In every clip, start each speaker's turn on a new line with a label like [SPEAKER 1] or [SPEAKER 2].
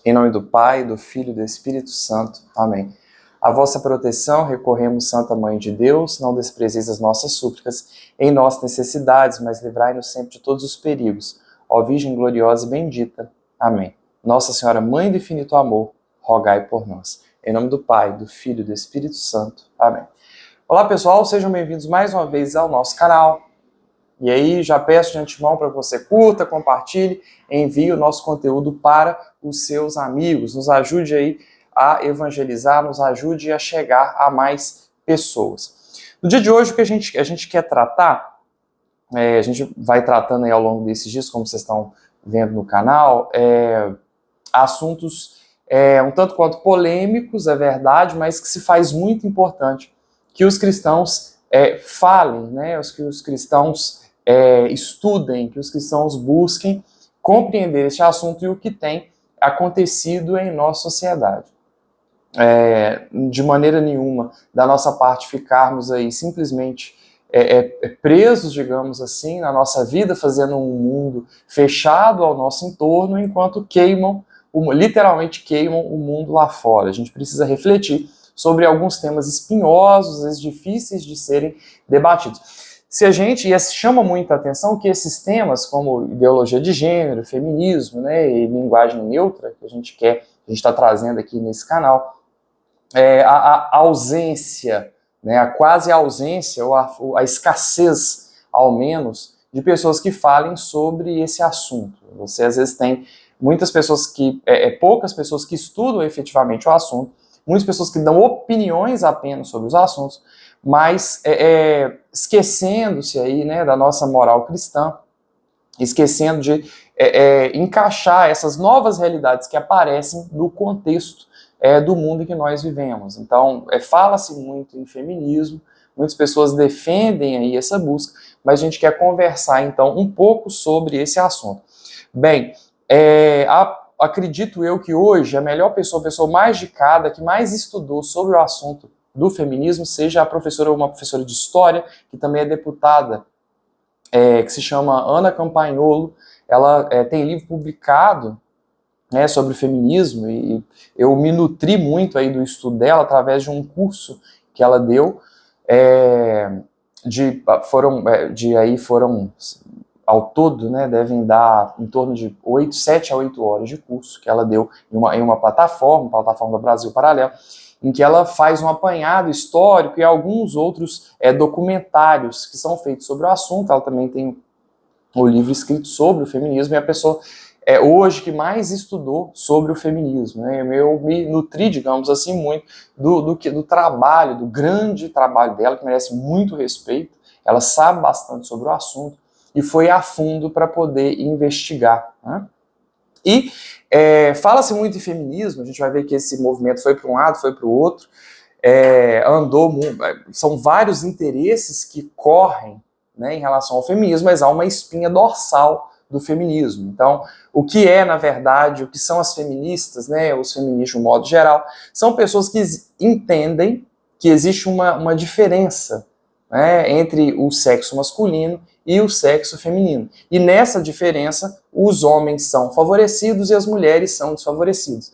[SPEAKER 1] Em nome do Pai, do Filho e do Espírito Santo. Amém. A vossa proteção recorremos, Santa Mãe de Deus, não desprezeis as nossas súplicas em nossas necessidades, mas livrai-nos sempre de todos os perigos. Ó Virgem gloriosa e bendita. Amém. Nossa Senhora, Mãe do infinito amor, rogai por nós. Em nome do Pai, do Filho e do Espírito Santo. Amém. Olá pessoal, sejam bem-vindos mais uma vez ao nosso canal. E aí, já peço de antemão para que você curta, compartilhe, envie o nosso conteúdo para os seus amigos. Nos ajude aí a evangelizar, nos ajude a chegar a mais pessoas. No dia de hoje, o que a gente quer tratar, a gente vai tratando aí ao longo desses dias, como vocês estão vendo no canal, assuntos um tanto quanto polêmicos, é verdade, mas que se faz muito importante que os cristãos falem, né, que os cristãos estudem, que os cristãos busquem compreender este assunto e o que tem acontecido em nossa sociedade. De maneira nenhuma, da nossa parte, ficarmos aí simplesmente presos, digamos assim, na nossa vida, fazendo um mundo fechado ao nosso entorno, enquanto literalmente queimam o mundo lá fora. A gente precisa refletir sobre alguns temas espinhosos, às vezes difíceis de serem debatidos. E chama muita atenção que esses temas, como ideologia de gênero, feminismo, né, e linguagem neutra, que a gente está trazendo aqui nesse canal, a ausência, né, a quase ausência, ou a escassez, ao menos, de pessoas que falem sobre esse assunto. Você, às vezes, tem muitas pessoas poucas pessoas que estudam efetivamente o assunto, muitas pessoas que dão opiniões apenas sobre os assuntos, mas esquecendo-se aí, né, da nossa moral cristã, esquecendo de encaixar essas novas realidades que aparecem no contexto do mundo em que nós vivemos. Então, fala-se muito em feminismo, muitas pessoas defendem aí essa busca, mas a gente quer conversar, então, um pouco sobre esse assunto. Bem, acredito eu que hoje a melhor pessoa, a pessoa mais indicada, que mais estudou sobre o assunto do feminismo, seja uma professora de história, que também é deputada, que se chama Ana Campagnolo. Ela tem livro publicado, né, sobre o feminismo, e eu me nutri muito aí do estudo dela através de um curso que ela deu, foram ao todo, né, devem dar em torno de 7 a 8 horas de curso que ela deu em uma plataforma do Brasil Paralelo, em que ela faz um apanhado histórico e alguns outros documentários que são feitos sobre o assunto. Ela também tem o livro escrito sobre o feminismo, e a pessoa hoje que mais estudou sobre o feminismo, né? Eu me nutri, digamos assim, muito do trabalho, do grande trabalho dela, que merece muito respeito. Ela sabe bastante sobre o assunto e foi a fundo para poder investigar, né? E fala-se muito em feminismo, a gente vai ver que esse movimento foi para um lado, foi para o outro, são vários interesses que correm, né, em relação ao feminismo, mas há uma espinha dorsal do feminismo. Então, o que na verdade, o que são as feministas, né, os feministas de um modo geral, são pessoas que entendem que existe uma diferença, né, entre o sexo masculino e o sexo feminino. E nessa diferença, os homens são favorecidos e as mulheres são desfavorecidas.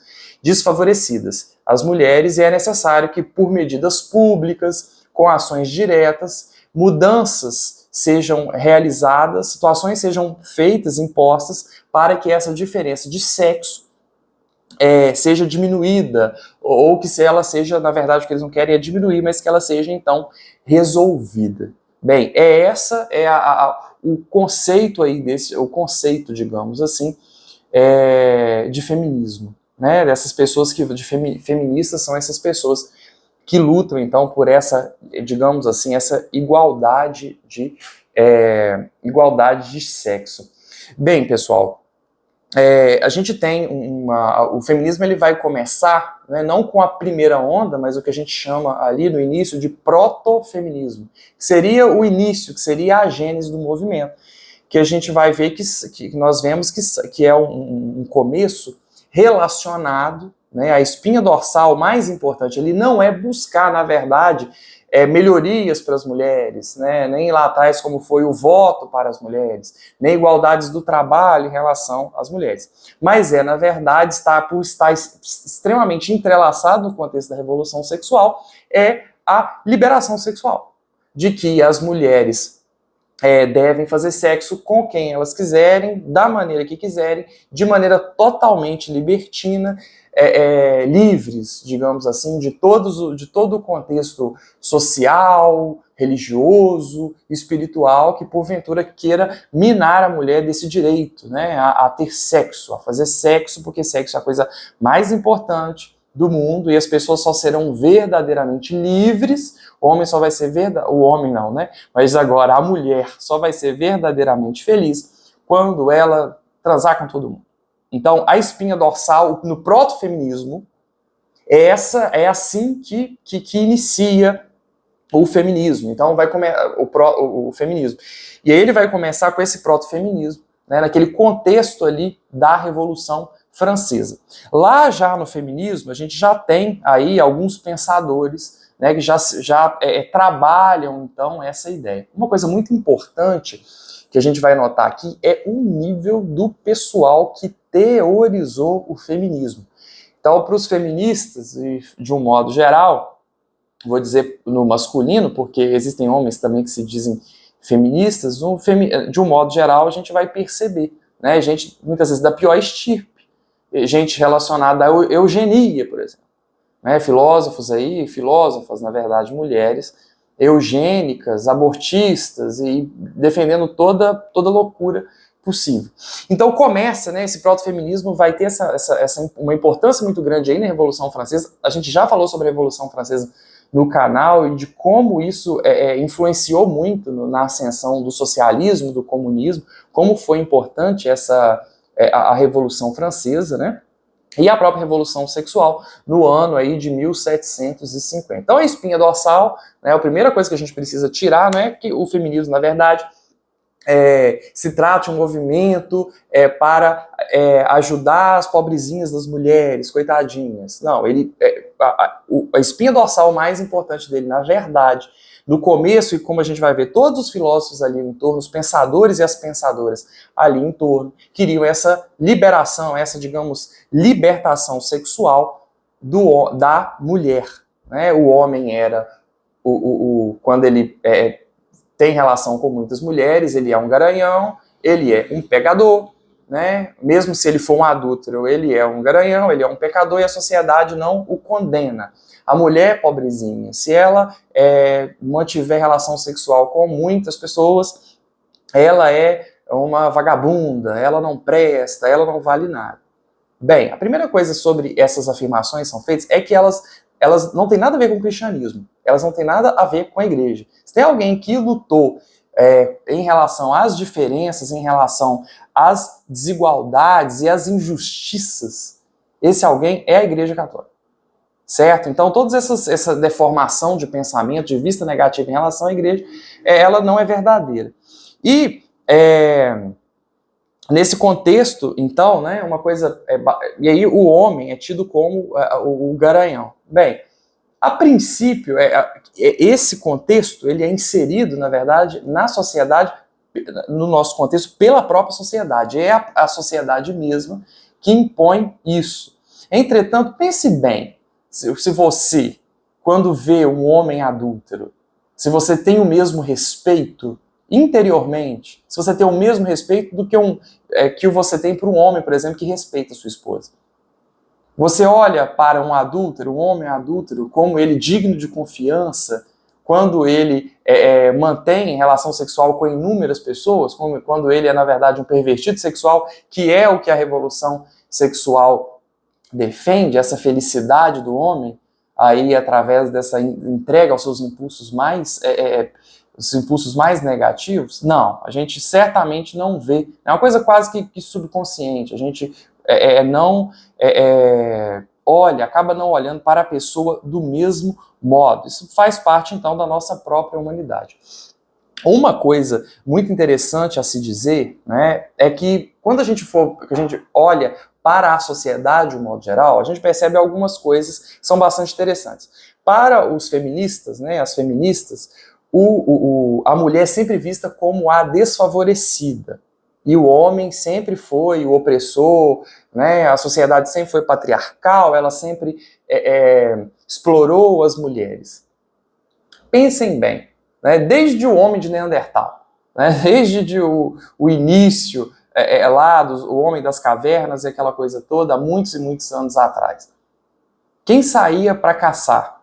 [SPEAKER 1] As mulheres, é necessário que, por medidas públicas, com ações diretas, mudanças sejam realizadas, situações sejam feitas, impostas, para que essa diferença de sexo seja diminuída, ou que se ela seja, na verdade, o que eles não querem é diminuir, mas que ela seja, então, resolvida. Bem, o conceito aí o conceito, digamos assim, de feminismo, né? Dessas pessoas feministas são essas pessoas que lutam, então, por essa, digamos assim, essa igualdade de sexo. Bem, pessoal, a gente tem o feminismo, ele vai começar, né, não com a primeira onda, mas o que a gente chama ali no início de protofeminismo, que seria o início, que seria a gênese do movimento, que a gente vai ver que nós vemos que é um começo relacionado, né, a espinha dorsal mais importante, ele não é buscar, na verdade, melhorias para as mulheres, né? Nem lá atrás como foi o voto para as mulheres, nem igualdades do trabalho em relação às mulheres. Mas na verdade, por estar extremamente entrelaçado no contexto da revolução sexual, é a liberação sexual, de que as mulheres devem fazer sexo com quem elas quiserem, da maneira que quiserem, de maneira totalmente libertina, livres, digamos assim, de todo o contexto social, religioso, espiritual, que porventura queira minar a mulher desse direito, né, a ter sexo, a fazer sexo, porque sexo é a coisa mais importante do mundo, e as pessoas só serão verdadeiramente livres. O homem só vai ser o homem não, né? Mas agora a mulher só vai ser verdadeiramente feliz quando ela transar com todo mundo. Então, a espinha dorsal no proto-feminismo é assim que inicia o feminismo. Então, vai o feminismo. E aí ele vai começar com esse proto-feminismo, né, naquele contexto ali da Revolução Francesa. Lá já no feminismo, a gente já tem aí alguns pensadores, né, que já trabalham, então, essa ideia. Uma coisa muito importante que a gente vai notar aqui é o nível do pessoal que teorizou o feminismo. Então, para os feministas, de um modo geral, vou dizer no masculino, porque existem homens também que se dizem feministas, de um modo geral, a gente vai perceber, né, gente, muitas vezes, da pior estirpe, gente relacionada à eugenia, por exemplo. Né, filósofas, na verdade, mulheres, eugênicas, abortistas, e defendendo toda loucura possível. Então começa, né, esse proto-feminismo vai ter uma importância muito grande aí na Revolução Francesa. A gente já falou sobre a Revolução Francesa no canal e de como isso influenciou muito na ascensão do socialismo, do comunismo, como foi importante a Revolução Francesa, né? E a própria Revolução Sexual no ano aí de 1750. Então a espinha dorsal, né, a primeira coisa que a gente precisa tirar não é que o feminismo, na verdade, se trate um movimento para ajudar as pobrezinhas das mulheres, coitadinhas. Não, a espinha dorsal mais importante dele, na verdade, no começo, e como a gente vai ver, todos os filósofos ali em torno, os pensadores e as pensadoras ali em torno, queriam essa liberação, essa, digamos, libertação sexual da mulher. Né? O homem era, quando ele tem relação com muitas mulheres, ele é um garanhão, ele é um pecador, né? Mesmo se ele for um adúltero, ele é um garanhão, ele é um pecador, e a sociedade não o condena. A mulher pobrezinha, se ela mantiver relação sexual com muitas pessoas, ela é uma vagabunda, ela não presta, ela não vale nada. Bem, a primeira coisa sobre essas afirmações são feitas é que elas não têm nada a ver com o cristianismo, elas não têm nada a ver com a igreja. Se tem alguém que lutou em relação às diferenças, em relação às desigualdades e às injustiças, esse alguém é a Igreja Católica. Certo? Então, toda essa deformação de pensamento, de vista negativa em relação à igreja, ela não é verdadeira. E, nesse contexto, então, né, uma coisa... e aí o homem é tido como o garanhão. Bem, a princípio, esse contexto, ele é inserido, na verdade, na sociedade, no nosso contexto, pela própria sociedade. É a sociedade mesma que impõe isso. Entretanto, pense bem, se você, quando vê um homem adúltero, se você tem o mesmo respeito interiormente, se você tem o mesmo respeito do que você tem para um homem, por exemplo, que respeita a sua esposa. Você olha para um homem adúltero, como ele digno de confiança, quando ele mantém relação sexual com inúmeras pessoas, quando ele é, na verdade, um pervertido sexual, que é o que a revolução sexual defende, essa felicidade do homem, aí através dessa entrega aos seus impulsos os impulsos mais negativos. Não, a gente certamente não vê. É uma coisa quase que subconsciente. A gente acaba não olhando para a pessoa do mesmo modo. Isso faz parte, então, da nossa própria humanidade. Uma coisa muito interessante a se dizer, né, é que quando a gente olha para a sociedade, de um modo geral, a gente percebe algumas coisas que são bastante interessantes. Para os feministas, né, as feministas, a mulher é sempre vista como a desfavorecida. E o homem sempre foi o opressor, né, a sociedade sempre foi patriarcal, ela sempre explorou as mulheres. Pensem bem, né, desde o homem de Neandertal, né, desde o início o homem das cavernas e aquela coisa toda, há muitos e muitos anos atrás. Quem saía para caçar?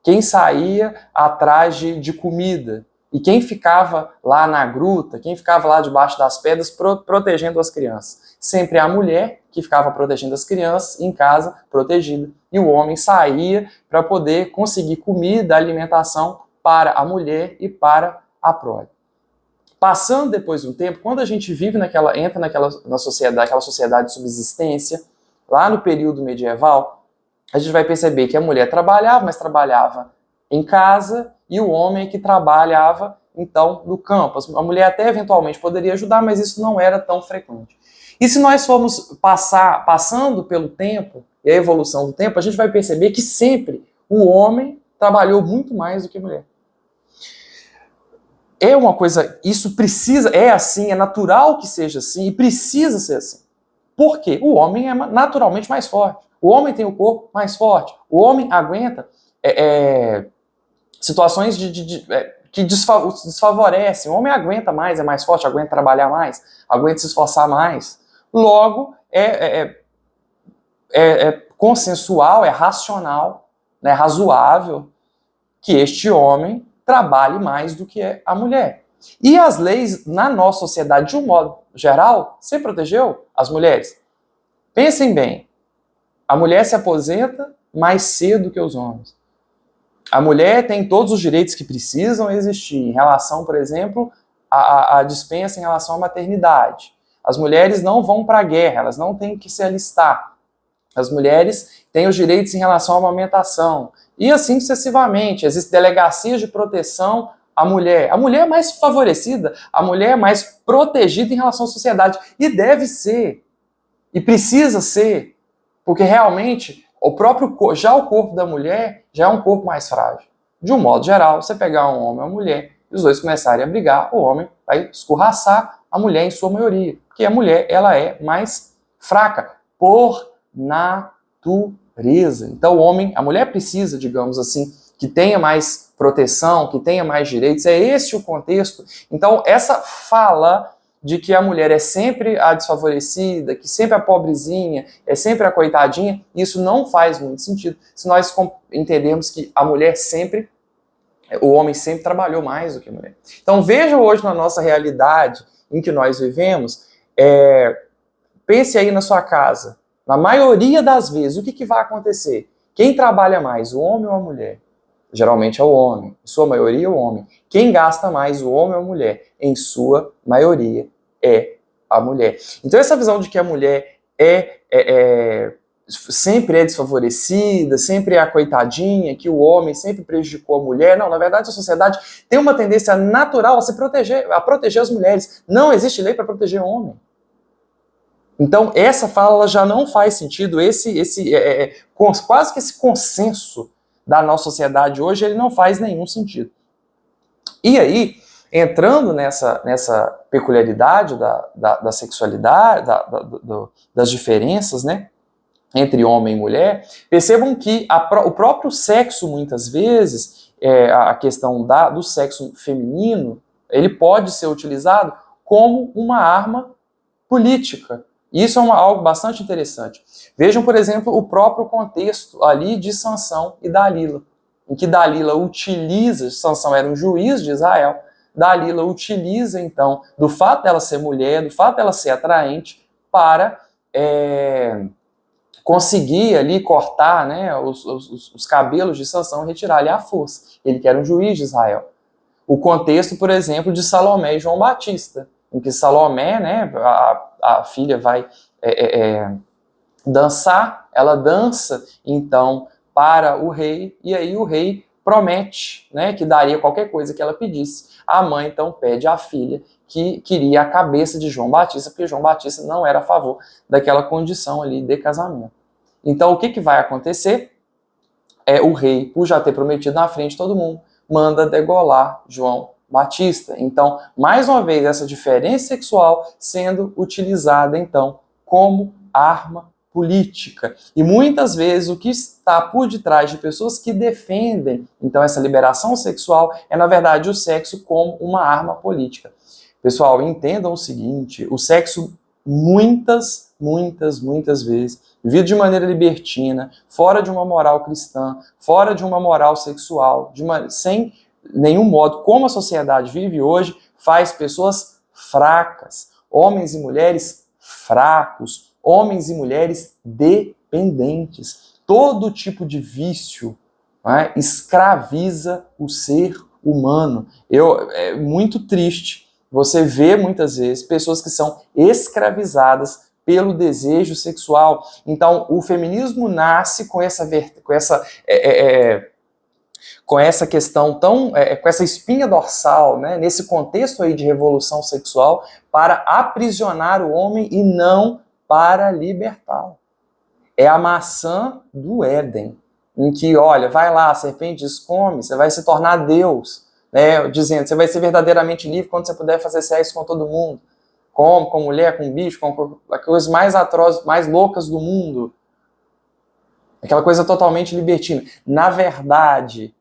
[SPEAKER 1] Quem saía atrás de comida? E quem ficava lá na gruta, quem ficava lá debaixo das pedras protegendo as crianças? Sempre a mulher que ficava protegendo as crianças em casa, protegida. E o homem saía para poder conseguir comida, alimentação para a mulher e para a prole. Passando depois de um tempo, quando a gente entra naquela sociedade de subsistência, lá no período medieval, a gente vai perceber que a mulher trabalhava, mas trabalhava em casa, e o homem que trabalhava, então, no campo. A mulher até eventualmente poderia ajudar, mas isso não era tão frequente. E se nós formos passando pelo tempo, e a evolução do tempo, a gente vai perceber que sempre o homem trabalhou muito mais do que a mulher. É uma coisa, isso precisa, é assim, é natural que seja assim, e precisa ser assim. Por quê? O homem é naturalmente mais forte. O homem tem o corpo mais forte. O homem aguenta situações que desfavorecem. O homem aguenta mais, é mais forte, aguenta trabalhar mais, aguenta se esforçar mais. Logo, é consensual, é racional, né, razoável que este homem trabalhe mais do que a mulher. E as leis na nossa sociedade, de um modo geral, sempre protegeu as mulheres. Pensem bem, a mulher se aposenta mais cedo que os homens. A mulher tem todos os direitos que precisam existir em relação, por exemplo, à dispensa em relação à maternidade. As mulheres não vão para a guerra, elas não têm que se alistar. As mulheres têm os direitos em relação à amamentação. E assim sucessivamente. Existem delegacias de proteção à mulher. A mulher é mais favorecida, a mulher é mais protegida em relação à sociedade. E deve ser. E precisa ser. Porque realmente, o corpo da mulher já é um corpo mais frágil. De um modo geral, você pegar um homem e uma mulher, e os dois começarem a brigar, o homem vai escorraçar a mulher em sua maioria. Porque a mulher, ela é mais fraca. Por natureza. Então a mulher precisa, digamos assim, que tenha mais proteção, que tenha mais direitos. É esse o contexto. Então essa fala de que a mulher é sempre a desfavorecida, que sempre a pobrezinha, é sempre a coitadinha, isso não faz muito sentido se nós entendermos que o homem sempre trabalhou mais do que a mulher. Então veja hoje na nossa realidade em que nós vivemos, pense aí na sua casa. Na maioria das vezes, o que vai acontecer? Quem trabalha mais, o homem ou a mulher? Geralmente é o homem. Em sua maioria, o homem. Quem gasta mais, o homem ou a mulher? Em sua maioria, é a mulher. Então essa visão de que a mulher sempre é desfavorecida, sempre é a coitadinha, que o homem sempre prejudicou a mulher. Não, na verdade a sociedade tem uma tendência natural a proteger as mulheres. Não existe lei para proteger o homem. Então, essa fala já não faz sentido, quase que esse consenso da nossa sociedade hoje, ele não faz nenhum sentido. E aí, entrando nessa peculiaridade da sexualidade, das diferenças, né, entre homem e mulher, percebam que o próprio sexo, muitas vezes, a questão do sexo feminino, ele pode ser utilizado como uma arma política. Isso é algo bastante interessante. Vejam, por exemplo, o próprio contexto ali de Sansão e Dalila, em que Dalila utiliza, Sansão era um juiz de Israel, Dalila utiliza, então, do fato dela ser mulher, do fato dela ser atraente, para conseguir ali cortar, né, os cabelos de Sansão e retirar-lhe à força. Ele que era um juiz de Israel. O contexto, por exemplo, de Salomé e João Batista, em que Salomé, né, a filha vai dançar, ela dança, então, para o rei, e aí o rei promete, né, que daria qualquer coisa que ela pedisse. A mãe, então, pede à filha que queria a cabeça de João Batista, porque João Batista não era a favor daquela condição ali de casamento. Então, o que vai acontecer? o rei, por já ter prometido na frente de todo mundo, manda degolar João Batista. Então, mais uma vez, essa diferença sexual sendo utilizada, então, como arma política. E muitas vezes o que está por detrás de pessoas que defendem, então, essa liberação sexual é, na verdade, o sexo como uma arma política. Pessoal, entendam o seguinte, o sexo muitas vezes, vivido de maneira libertina, fora de uma moral cristã, fora de uma moral sexual, sem nenhum modo, como a sociedade vive hoje, faz pessoas fracas, homens e mulheres fracos, homens e mulheres dependentes. Todo tipo de vício, né, escraviza o ser humano. É muito triste você vê muitas vezes pessoas que são escravizadas pelo desejo sexual. Então, o feminismo nasce com essa questão com essa espinha dorsal, né, nesse contexto aí de revolução sexual, para aprisionar o homem e não para libertá-lo. É a maçã do Éden, em que, olha, vai lá, a serpente come, você vai se tornar Deus, né, dizendo, você vai ser verdadeiramente livre quando você puder fazer sexo com todo mundo, com mulher, com bicho, com as coisas mais atrozes, mais loucas do mundo. Aquela coisa totalmente libertina. Na verdade,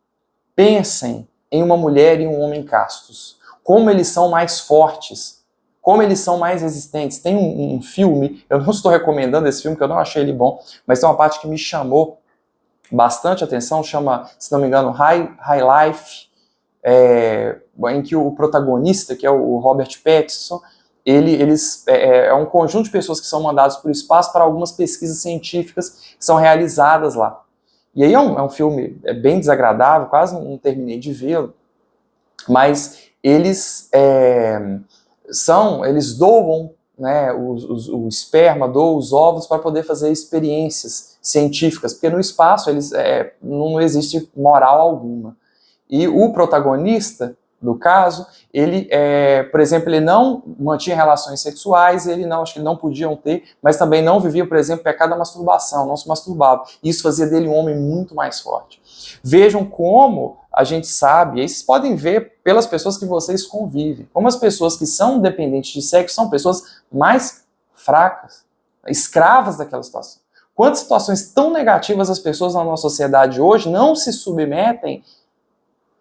[SPEAKER 1] pensem em uma mulher e um homem castos. Como eles são mais fortes, como eles são mais resistentes. Tem um filme, eu não estou recomendando esse filme, porque eu não achei ele bom, mas tem uma parte que me chamou bastante atenção, chama, se não me engano, High Life, em que o protagonista, que é o Robert Pattinson, é um conjunto de pessoas que são mandadas para o espaço para algumas pesquisas científicas que são realizadas lá. E aí é um filme bem desagradável, quase não terminei de vê-lo, mas eles doam, né, o esperma, doam os ovos para poder fazer experiências científicas, porque no espaço não existe moral alguma. E o protagonista, no caso, ele, por exemplo, ele não mantinha relações sexuais, acho que não podiam ter, mas também não vivia, por exemplo, pecado da masturbação, não se masturbava. Isso fazia dele um homem muito mais forte. Vejam como a gente sabe, e aí vocês podem ver pelas pessoas que vocês convivem, como as pessoas que são dependentes de sexo são pessoas mais fracas, escravas daquela situação. Quantas situações tão negativas as pessoas na nossa sociedade hoje não se submetem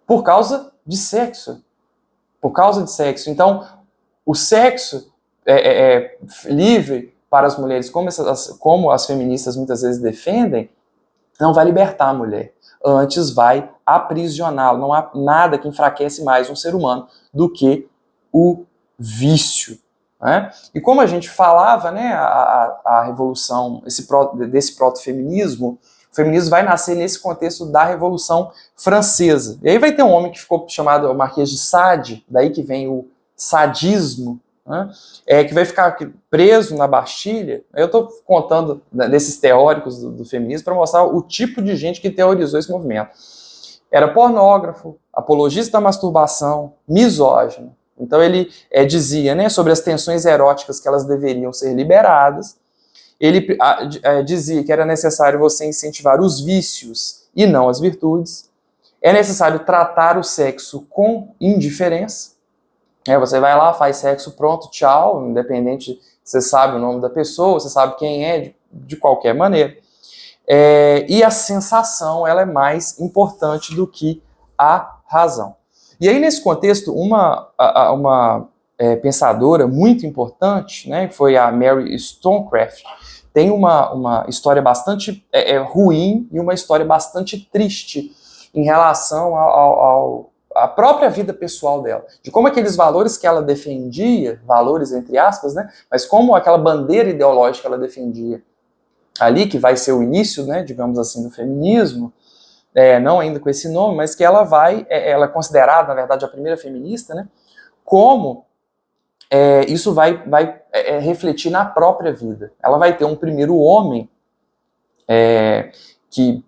[SPEAKER 1] por causa de sexo. Por causa de sexo. Então, o sexo livre para as mulheres, como as feministas muitas vezes defendem, não vai libertar a mulher. Antes vai aprisioná-lo. Não há nada que enfraquece mais um ser humano do que o vício. Né? E como a gente falava, né, a revolução, desse proto-feminismo, o feminismo vai nascer nesse contexto da Revolução Francesa. E aí vai ter um homem que ficou chamado Marquês de Sade, daí que vem o sadismo, né? Que vai ficar preso na Bastilha. Eu estou contando desses teóricos do feminismo para mostrar o tipo de gente que teorizou esse movimento. Era pornógrafo, apologista da masturbação, misógino. Então ele dizia, né, sobre as tensões eróticas que elas deveriam ser liberadas. Ele dizia que era necessário você incentivar os vícios e não as virtudes. É necessário tratar o sexo com indiferença. Você vai lá, faz sexo, pronto, tchau, independente, você sabe o nome da pessoa, você sabe quem é, de qualquer maneira. E a sensação, ela é mais importante do que a razão. E aí, nesse contexto, uma pensadora muito importante, né, foi a Mary Wollstonecraft, tem uma história bastante ruim e uma história bastante triste em relação à própria vida pessoal dela, de como aqueles valores que ela defendia, valores entre aspas, né, mas como aquela bandeira ideológica que ela defendia ali, que vai ser o início, né, digamos assim, do feminismo, não ainda com esse nome, mas que ela é considerada, na verdade, a primeira feminista, né, como isso vai refletir na própria vida. Ela vai ter um primeiro homem que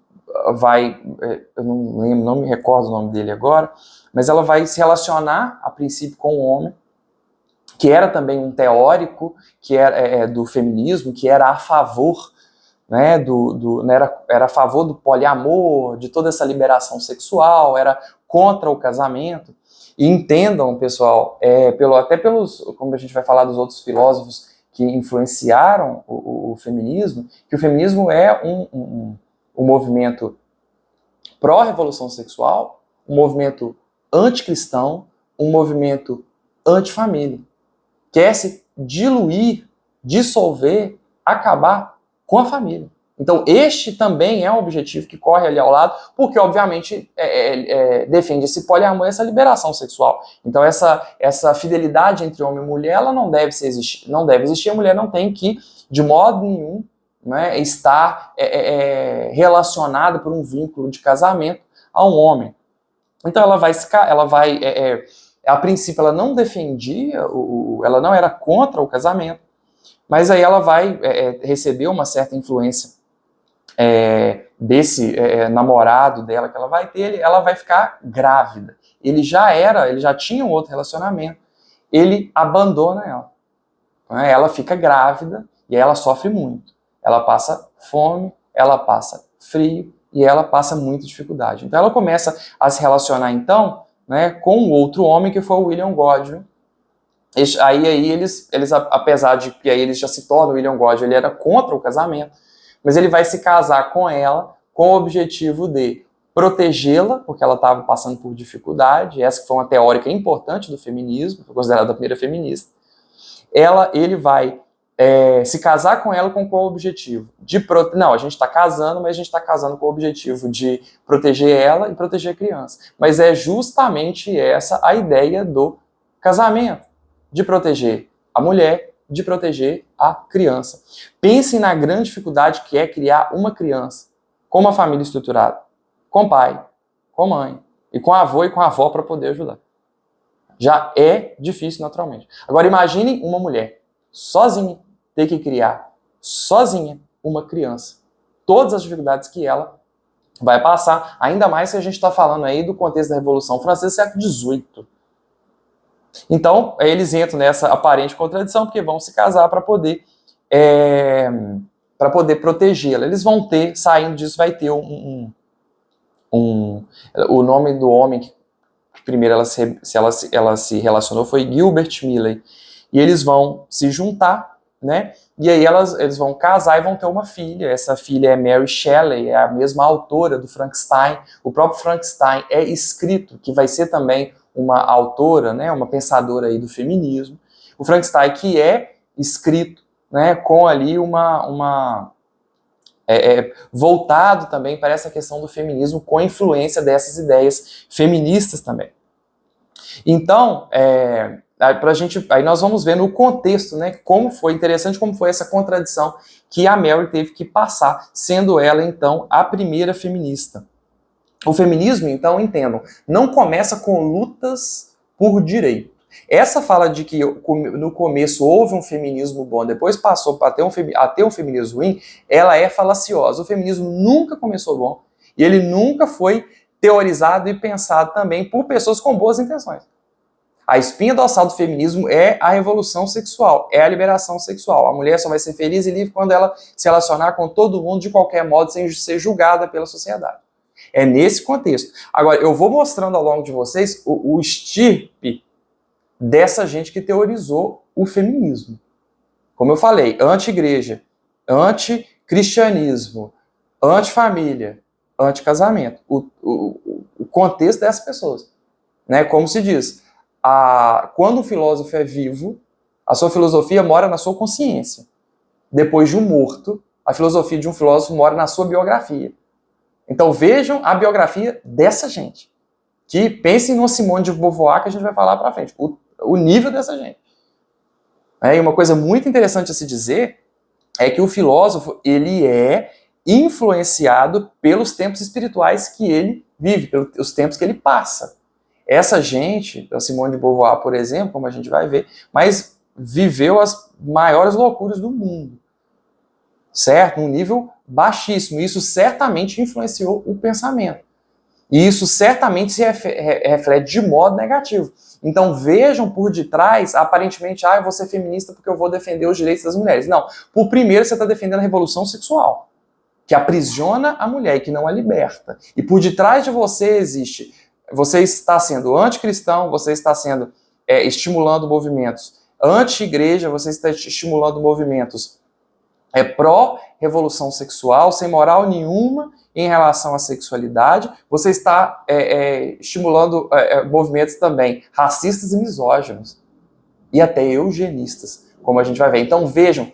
[SPEAKER 1] eu não lembro, não me recordo o nome dele agora, mas ela vai se relacionar, a princípio, com um homem que era também um teórico que era do feminismo, que era a favor né, né, era a favor do poliamor, de toda essa liberação sexual, era contra o casamento. E entendam, pessoal, até pelos, como a gente vai falar dos outros filósofos que influenciaram o feminismo, que o feminismo é um movimento pró-revolução sexual, um movimento anticristão, um movimento antifamília. Quer se diluir, dissolver, acabar com a família. Então, este também é um objetivo que corre ali ao lado, porque, obviamente, defende esse poliamor, essa liberação sexual. Então, essa fidelidade entre homem e mulher, ela não deve existir. Não deve existir, a mulher não tem que, de modo nenhum, né, estar relacionada por um vínculo de casamento a um homem. Então, a princípio, ela não defendia, ela não era contra o casamento, mas aí ela vai receber uma certa influência desse namorado dela que ela vai ter, ela vai ficar grávida. Ele já tinha um outro relacionamento, ele abandona ela. Né? Ela fica grávida e aí ela sofre muito. Ela passa fome, ela passa frio e ela passa muita dificuldade. Então ela começa a se relacionar então, né, com um outro homem que foi o William Godwin. Aí eles, apesar de que aí eles já se tornam, o William Godwin, ele era contra o casamento, mas ele vai se casar com ela com o objetivo de protegê-la, porque ela estava passando por dificuldade. Essa que foi uma teórica importante do feminismo, foi considerada a primeira feminista. Ele vai se casar com ela com qual objetivo? Não, a gente está casando, mas a gente está casando com o objetivo de proteger ela e proteger a criança. Mas é justamente essa a ideia do casamento, de proteger a mulher, de proteger a criança. Pensem na grande dificuldade que é criar uma criança com uma família estruturada, com pai, com mãe, e com avô e com avó para poder ajudar. Já é difícil naturalmente. Agora imaginem uma mulher sozinha ter que criar sozinha uma criança. Todas as dificuldades que ela vai passar, ainda mais se a gente está falando aí do contexto da Revolução Francesa, século XVIII. Então, eles entram nessa aparente contradição, porque vão se casar para poder protegê-la. Eles vão ter, saindo disso, vai ter o nome do homem que primeiro ela se relacionou foi Gilbert Milley. E eles vão se juntar, né? E aí eles vão casar e vão ter uma filha. Essa filha é Mary Shelley, é a mesma autora do Frankenstein. O próprio Frankenstein é escrito, que vai ser também uma autora, né, uma pensadora aí do feminismo. O Frankenstein que é escrito, né, com ali voltado também para essa questão do feminismo, com a influência dessas ideias feministas também. Então, aí nós vamos ver no contexto, né, como foi essa contradição que a Mary teve que passar, sendo ela, então, a primeira feminista. O feminismo, então, entendam, não começa com lutas por direito. Essa fala de que no começo houve um feminismo bom, depois passou a ter um feminismo ruim, ela é falaciosa. O feminismo nunca começou bom e ele nunca foi teorizado e pensado também por pessoas com boas intenções. A espinha dorsal do feminismo é a revolução sexual, é a liberação sexual. A mulher só vai ser feliz e livre quando ela se relacionar com todo mundo de qualquer modo, sem ser julgada pela sociedade. É nesse contexto. Agora, eu vou mostrando ao longo de vocês o estirpe dessa gente que teorizou o feminismo. Como eu falei, anti-igreja, anti-cristianismo, anti-família, anti-casamento. O contexto dessas pessoas. Né? Como se diz, quando um filósofo é vivo, a sua filosofia mora na sua consciência. Depois de um morto, a filosofia de um filósofo mora na sua biografia. Então vejam a biografia dessa gente. Que pensem no Simone de Beauvoir, que a gente vai falar para frente. O nível dessa gente. E uma coisa muito interessante a se dizer é que o filósofo ele é influenciado pelos tempos espirituais que ele vive, pelos tempos que ele passa. Essa gente, a Simone de Beauvoir, por exemplo, como a gente vai ver, mas viveu as maiores loucuras do mundo. Certo? Num nível baixíssimo. Isso certamente influenciou o pensamento. E isso certamente se reflete de modo negativo. Então vejam por detrás, aparentemente, eu vou ser feminista porque eu vou defender os direitos das mulheres. Não. Por primeiro, você está defendendo a revolução sexual. que aprisiona a mulher e que não a liberta. E por detrás de você existe, você está sendo anticristão, você está sendo estimulando movimentos anti-igreja, você está estimulando movimentos pró-revolução sexual, sem moral nenhuma em relação à sexualidade, você está estimulando movimentos também racistas e misóginos, e até eugenistas, como a gente vai ver. Então vejam,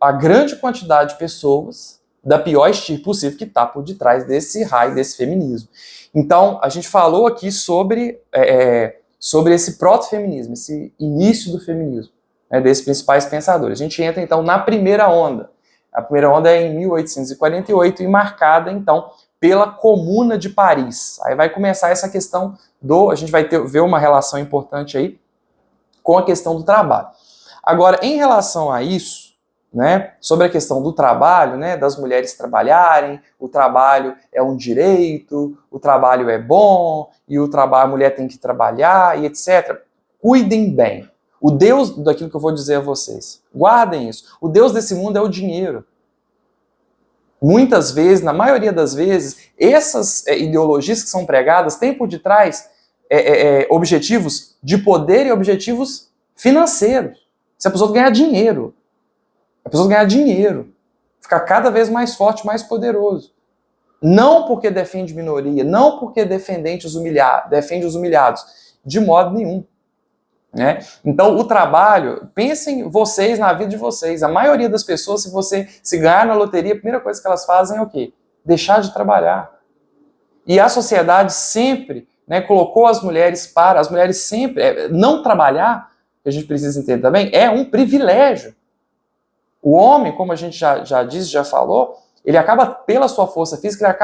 [SPEAKER 1] a grande quantidade de pessoas da pior estirpe possível que está por detrás desse raio, desse feminismo. Então, a gente falou aqui sobre esse proto-feminismo, esse início do feminismo, né, desses principais pensadores. A gente entra, então, na primeira onda. A primeira onda é em 1848 e marcada, então, pela Comuna de Paris. Aí vai começar essa questão a gente vai ver uma relação importante aí com a questão do trabalho. Agora, em relação a isso, né, sobre a questão do trabalho, né, das mulheres trabalharem, o trabalho é um direito, o trabalho é bom, e a mulher tem que trabalhar, e etc. Cuidem bem. O Deus daquilo que eu vou dizer a vocês, guardem isso. O Deus desse mundo é o dinheiro. Muitas vezes, na maioria das vezes, essas ideologias que são pregadas têm por detrás objetivos de poder e objetivos financeiros. Se a pessoa ganhar dinheiro, ficar cada vez mais forte, mais poderoso. Não porque defende minoria, não porque defende os humilhados, de modo nenhum. Né? Então, o trabalho, pensem vocês na vida de vocês. A maioria das pessoas, se você se ganhar na loteria, a primeira coisa que elas fazem é o quê? Deixar de trabalhar. E a sociedade sempre, né, colocou as mulheres sempre, não trabalhar, que a gente precisa entender também, é um privilégio. O homem, como a gente já disse, já falou, ele acaba, pela sua força física,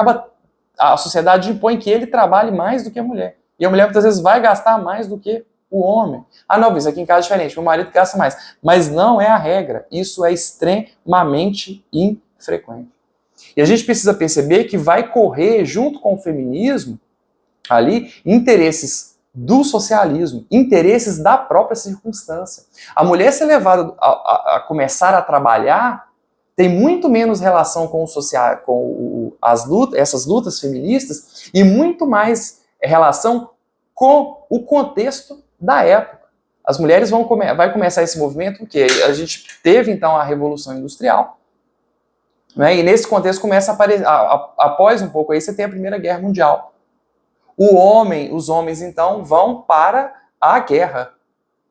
[SPEAKER 1] a sociedade impõe que ele trabalhe mais do que a mulher. E a mulher muitas vezes vai gastar mais do que o homem. Ah, não, isso aqui em casa é diferente, meu marido gasta mais. Mas não é a regra. Isso é extremamente infrequente. E a gente precisa perceber que vai correr, junto com o feminismo, ali, interesses do socialismo, interesses da própria circunstância. A mulher ser levada a começar a trabalhar tem muito menos relação com essas lutas feministas e muito mais relação com o contexto da época. As mulheres vai começar esse movimento porque a gente teve então a Revolução Industrial, né, e nesse contexto começa a aparecer, após um pouco aí você tem a Primeira Guerra Mundial. Os homens então vão para a guerra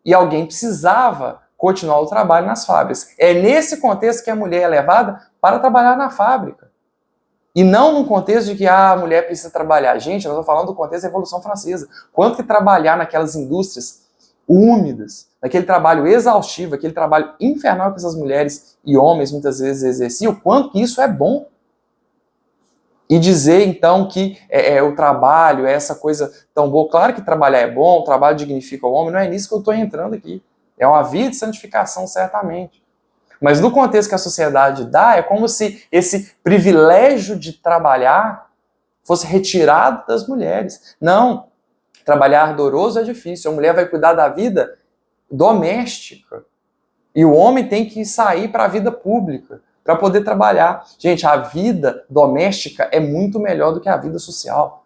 [SPEAKER 1] e alguém precisava continuar o trabalho nas fábricas. É nesse contexto que a mulher é levada para trabalhar na fábrica. E não no contexto de que a mulher precisa trabalhar. Gente, nós estamos falando do contexto da Revolução Francesa. Quanto que trabalhar naquelas indústrias úmidas, naquele trabalho exaustivo, aquele trabalho infernal que essas mulheres e homens muitas vezes exerciam, quanto que isso é bom. E dizer, então, que o trabalho é essa coisa tão boa. Claro que trabalhar é bom, o trabalho dignifica o homem, não é nisso que eu estou entrando aqui. É uma via de santificação, certamente. Mas no contexto que a sociedade dá, é como se esse privilégio de trabalhar fosse retirado das mulheres. Não, trabalhar ardoroso é difícil. A mulher vai cuidar da vida doméstica. E o homem tem que sair para a vida pública, para poder trabalhar. Gente, a vida doméstica é muito melhor do que a vida social.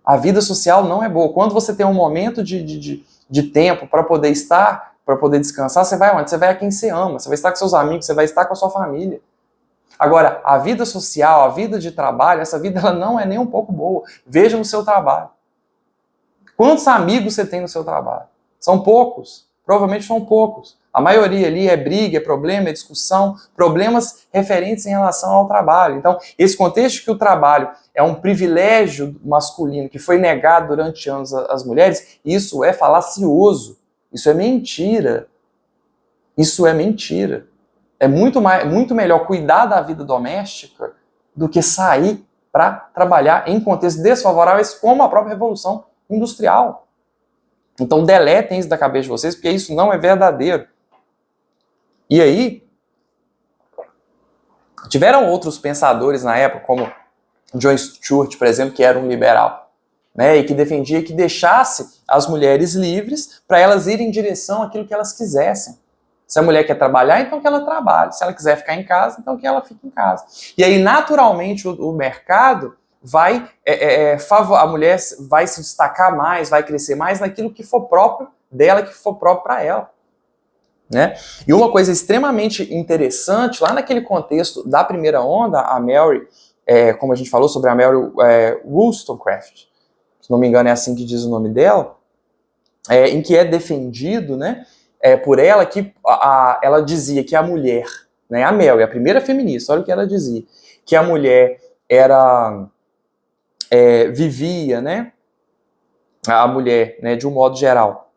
[SPEAKER 1] A vida social não é boa. Quando você tem um momento de tempo para poder estar, para poder descansar, você vai onde? Você vai a quem você ama, você vai estar com seus amigos, você vai estar com a sua família. Agora, a vida social, a vida de trabalho, essa vida ela não é nem um pouco boa. Veja no seu trabalho. Quantos amigos você tem no seu trabalho? São poucos. Provavelmente são poucos. A maioria ali é briga, é problema, é discussão, problemas referentes em relação ao trabalho. Então, esse contexto de que o trabalho é um privilégio masculino que foi negado durante anos às mulheres, isso é falacioso. Isso é mentira. Isso é mentira. É muito melhor cuidar da vida doméstica do que sair para trabalhar em contextos desfavoráveis como a própria Revolução Industrial. Então deletem isso da cabeça de vocês, porque isso não é verdadeiro. E aí, tiveram outros pensadores na época, como John Stuart, por exemplo, que era um liberal, né, e que defendia que deixasse as mulheres livres para elas irem em direção àquilo que elas quisessem. Se a mulher quer trabalhar, então que ela trabalhe. Se ela quiser ficar em casa, então que ela fique em casa. E aí, naturalmente, o mercado vai, a mulher vai se destacar mais, vai crescer mais naquilo que for próprio dela, que for próprio para ela. Né? E uma coisa extremamente interessante, lá naquele contexto da primeira onda, a Mary, como a gente falou sobre a Mary Wollstonecraft, se não me engano é assim que diz o nome dela, em que é defendido, né, por ela que ela dizia que a mulher, né, a Mary, a primeira feminista, olha o que ela dizia, que a mulher vivia, né, a mulher, né, de um modo geral,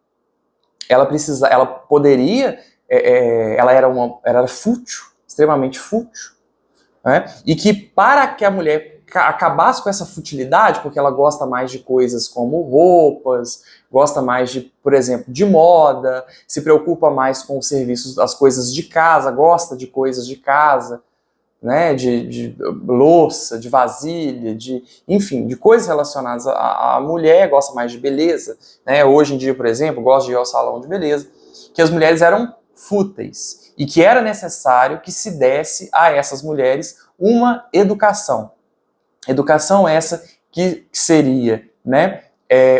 [SPEAKER 1] ela poderia, ela era fútil, extremamente fútil, né, e que para que a mulher acabasse com essa futilidade, porque ela gosta mais de coisas como roupas, gosta mais de, por exemplo, de moda, se preocupa mais com os serviços, as coisas de casa, gosta de coisas de casa, né, de louça, de vasilha, enfim, de coisas relacionadas à mulher, gosta mais de beleza, né, hoje em dia, por exemplo, gosta de ir ao salão de beleza, que as mulheres eram fúteis e que era necessário que se desse a essas mulheres uma educação. Educação essa que seria, né,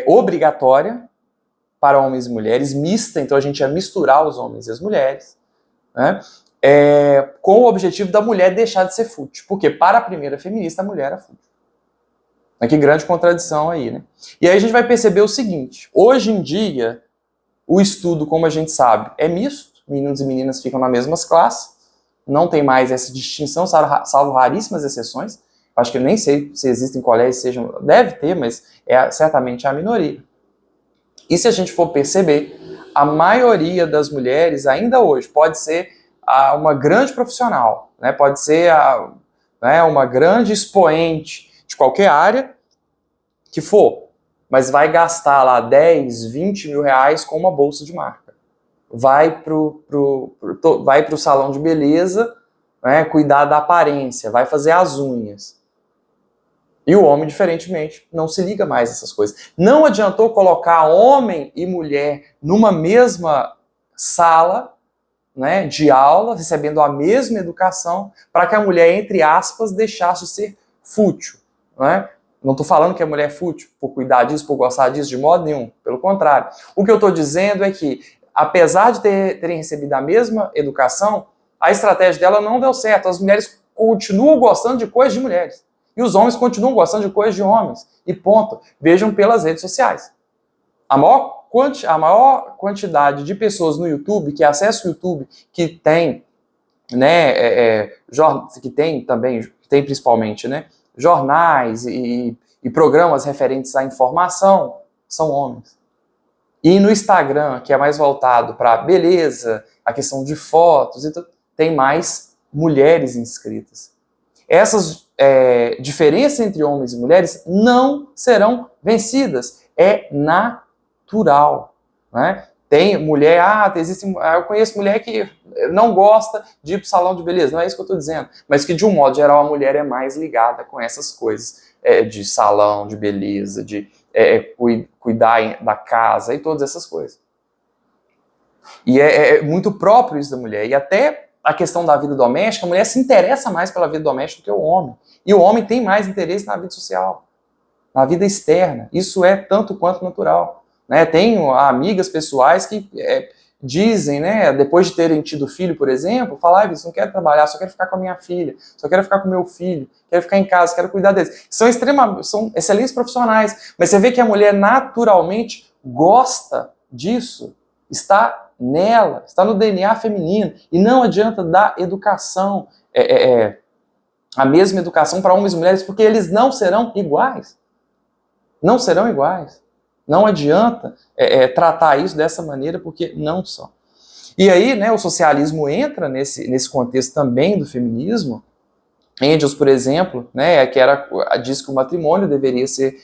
[SPEAKER 1] obrigatória para homens e mulheres, mista, então a gente ia misturar os homens e as mulheres, né, com o objetivo da mulher deixar de ser fútil, porque para a primeira feminista a mulher era fútil. Que grande contradição aí, né? E aí a gente vai perceber o seguinte, hoje em dia o estudo, como a gente sabe, é misto, meninos e meninas ficam nas mesmas classes, não tem mais essa distinção, salvo raríssimas exceções. Acho que eu nem sei se existem colégios, deve ter, mas certamente a minoria. E se a gente for perceber, a maioria das mulheres, ainda hoje, pode ser uma grande profissional, né? Pode ser uma grande expoente de qualquer área que for, mas vai gastar lá 10, 20 mil reais com uma bolsa de marca. Vai pro salão de beleza, né, cuidar da aparência, vai fazer as unhas. E o homem, diferentemente, não se liga mais a essas coisas. Não adiantou colocar homem e mulher numa mesma sala, né, de aula, recebendo a mesma educação, para que a mulher, entre aspas, deixasse de ser fútil. Né? Não estou falando que a mulher é fútil por cuidar disso, por gostar disso, de modo nenhum. Pelo contrário. O que eu estou dizendo é que, apesar de terem recebido a mesma educação, a estratégia dela não deu certo. As mulheres continuam gostando de coisas de mulheres. E os homens continuam gostando de coisas de homens. E ponto. Vejam pelas redes sociais. A maior quantidade de pessoas no YouTube, que acessam o YouTube, que tem, né, que tem principalmente, né, jornais e programas referentes à informação, são homens. E no Instagram, que é mais voltado para beleza, a questão de fotos, tem mais mulheres inscritas. Essas diferenças entre homens e mulheres não serão vencidas. É natural. Né? Tem mulher, eu conheço mulher que não gosta de ir para o salão de beleza. Não é isso que eu estou dizendo. Mas que, de um modo geral, a mulher é mais ligada com essas coisas de salão, de beleza, de cuidar da casa e todas essas coisas. E é muito próprio isso da mulher. E até a questão da vida doméstica, a mulher se interessa mais pela vida doméstica do que o homem. E o homem tem mais interesse na vida social, na vida externa. Isso é tanto quanto natural. Né? Tenho amigas pessoais que dizem, né, depois de terem tido filho, por exemplo, falar, não quero trabalhar, só quero ficar com a minha filha, só quero ficar com o meu filho, quero ficar em casa, quero cuidar deles. São excelentes profissionais, mas você vê que a mulher naturalmente gosta disso, está nela, está no DNA feminino, e não adianta dar educação, a mesma educação para homens e mulheres, porque eles não serão iguais. Não serão iguais. Não adianta tratar isso dessa maneira, porque não são. E aí, né, o socialismo entra nesse contexto também do feminismo. Engels, por exemplo, né, diz que o matrimônio deveria ser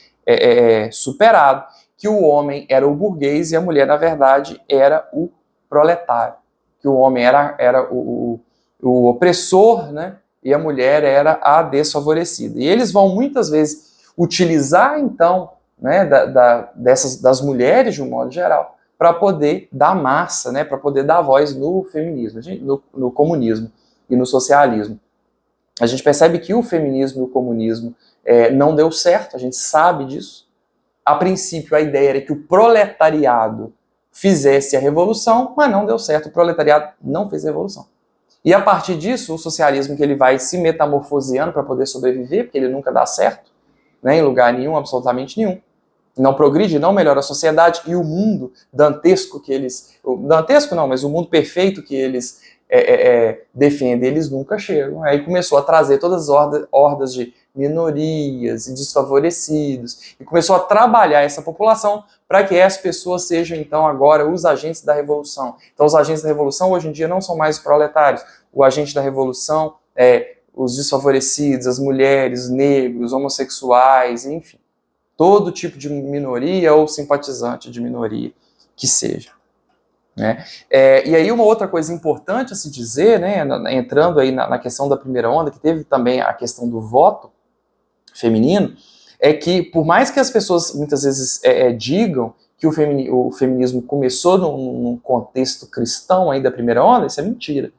[SPEAKER 1] superado, que o homem era o burguês e a mulher, na verdade, era o proletário. Que o homem era o opressor, né, e a mulher era a desfavorecida. E eles vão muitas vezes utilizar, então, né, das mulheres, de um modo geral, para poder dar massa, né, para poder dar voz no feminismo, no comunismo e no socialismo. A gente percebe que o feminismo e o comunismo não deu certo, a gente sabe disso. A princípio, a ideia era que o proletariado fizesse a revolução, mas não deu certo, o proletariado não fez a revolução. E a partir disso, o socialismo que ele vai se metamorfoseando para poder sobreviver, porque ele nunca dá certo, né, em lugar nenhum, absolutamente nenhum. Não progride, não melhora a sociedade, e o mundo dantesco que eles... Dantesco não, mas o mundo perfeito que eles defendem, eles nunca chegam. Aí começou a trazer todas as hordas de minorias e desfavorecidos, e começou a trabalhar essa população para que as pessoas sejam, então, agora os agentes da revolução. Então, os agentes da revolução, hoje em dia, não são mais os proletários. O agente da revolução é os desfavorecidos, as mulheres, negros, homossexuais, enfim. Todo tipo de minoria ou simpatizante de minoria que seja. Né? E aí uma outra coisa importante a se dizer, né, entrando aí na questão da primeira onda, que teve também a questão do voto feminino, é que por mais que as pessoas muitas vezes digam que o feminismo começou num contexto cristão aí da primeira onda, isso é mentira.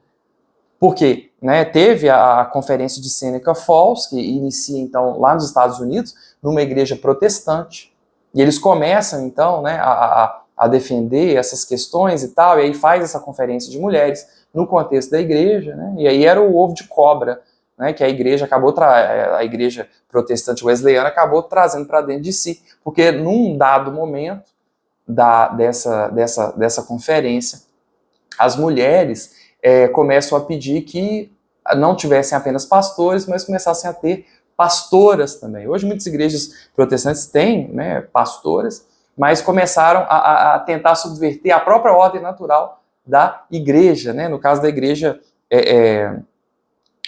[SPEAKER 1] Por quê? Né, teve a conferência de Seneca Falls, que inicia então lá nos Estados Unidos, numa igreja protestante, e eles começam então, né, a defender essas questões e tal, e aí faz essa conferência de mulheres no contexto da igreja, né, e aí era o ovo de cobra, né, que a igreja a igreja protestante wesleyana acabou trazendo para dentro de si, porque num dado momento dessa conferência, as mulheres começam a pedir que não tivessem apenas pastores, mas começassem a ter pastoras também. Hoje muitas igrejas protestantes têm, né, pastoras, mas começaram a tentar subverter a própria ordem natural da igreja, né, no caso da igreja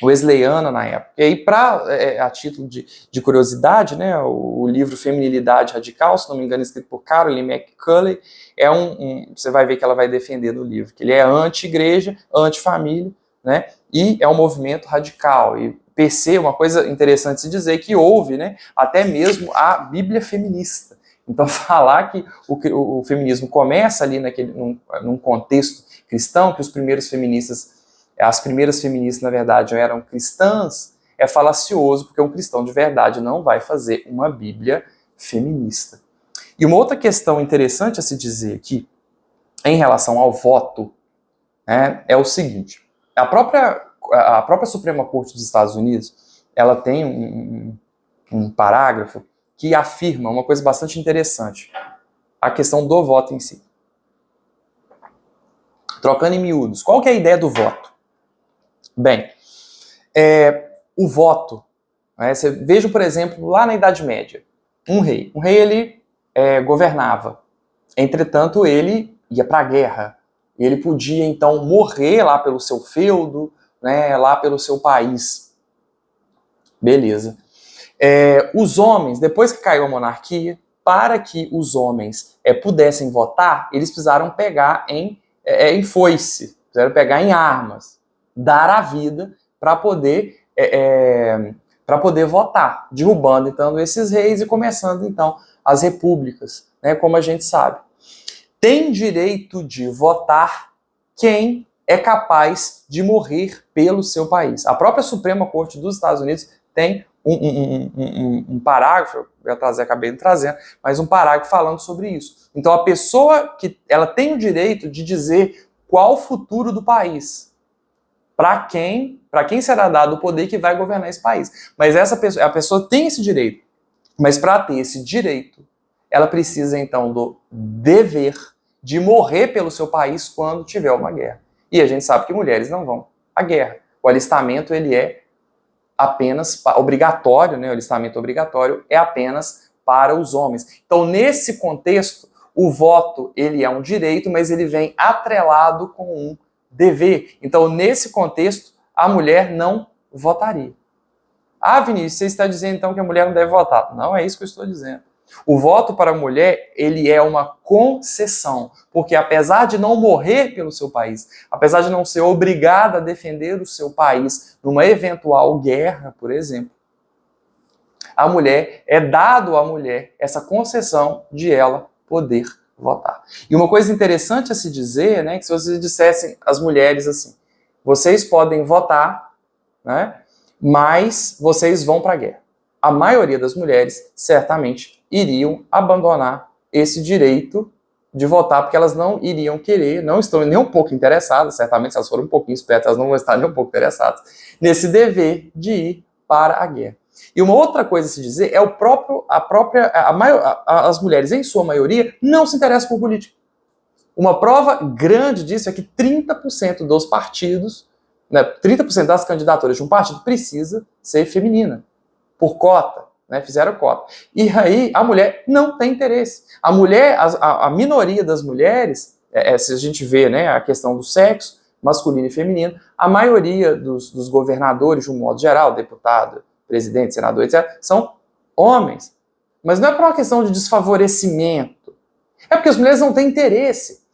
[SPEAKER 1] wesleyana na época. E aí, a título de curiosidade, né, o livro Feminilidade Radical, se não me engano, escrito por Caroline McCulley, você vai ver que ela vai defender no livro, que ele é anti-igreja, anti-família, né, e é um movimento radical. E PC, uma coisa interessante de se dizer, que houve, né, até mesmo a Bíblia feminista. Então, falar que o feminismo começa ali num contexto cristão, que as primeiras feministas, na verdade, eram cristãs, é falacioso, porque um cristão de verdade não vai fazer uma Bíblia feminista. E uma outra questão interessante a se dizer aqui, em relação ao voto, né, é o seguinte: a própria Suprema Corte dos Estados Unidos, ela tem um parágrafo que afirma uma coisa bastante interessante, a questão do voto em si. Trocando em miúdos, qual que é a ideia do voto? Bem, o voto, né, você veja, por exemplo, lá na Idade Média, um rei ele governava, entretanto ele ia para a guerra, e ele podia então morrer lá pelo seu feudo, né, lá pelo seu país. Beleza. Os homens, depois que caiu a monarquia, para que os homens pudessem votar, eles precisaram pegar em foice, precisaram pegar em armas, dar a vida para poder votar, derrubando então esses reis e começando então as repúblicas, né, como a gente sabe. Tem direito de votar quem é capaz de morrer pelo seu país. A própria Suprema Corte dos Estados Unidos tem um parágrafo, acabei de trazer, mas um parágrafo falando sobre isso. Então a pessoa ela tem o direito de dizer qual o futuro do país, para quem será dado o poder que vai governar esse país. Mas a pessoa tem esse direito, mas para ter esse direito, ela precisa então do dever de morrer pelo seu país quando tiver uma guerra. E a gente sabe que mulheres não vão à guerra. O alistamento ele é apenas obrigatório, né? O alistamento obrigatório é apenas para os homens. Então, nesse contexto, o voto ele é um direito, mas ele vem atrelado com um dever. Então, nesse contexto, a mulher não votaria. Ah, Vinícius, você está dizendo então que a mulher não deve votar? Não é isso que eu estou dizendo. O voto para a mulher, ele é uma concessão, porque apesar de não morrer pelo seu país, apesar de não ser obrigada a defender o seu país numa eventual guerra, por exemplo, a mulher, é dado à mulher essa concessão de ela poder votar. E uma coisa interessante a se dizer, né, que se vocês dissessem às mulheres assim, vocês podem votar, né, mas vocês vão para a guerra. A maioria das mulheres certamente iriam abandonar esse direito de votar, porque elas não iriam querer, não estão nem um pouco interessadas, certamente se elas forem um pouquinho espertas, elas não vão estar nem um pouco interessadas, nesse dever de ir para a guerra. E uma outra coisa a se dizer é as mulheres, em sua maioria, não se interessam por política. Uma prova grande disso é que 30% dos partidos, né, 30% das candidaturas de um partido precisa ser feminina, por cota. Né, fizeram cota. E aí a mulher não tem interesse. A mulher, a minoria das mulheres, se a gente vê, né, a questão do sexo, masculino e feminino, a maioria dos governadores, de um modo geral, deputado, presidente, senador, etc., são homens. Mas não é por uma questão de desfavorecimento. É porque as mulheres não têm interesse.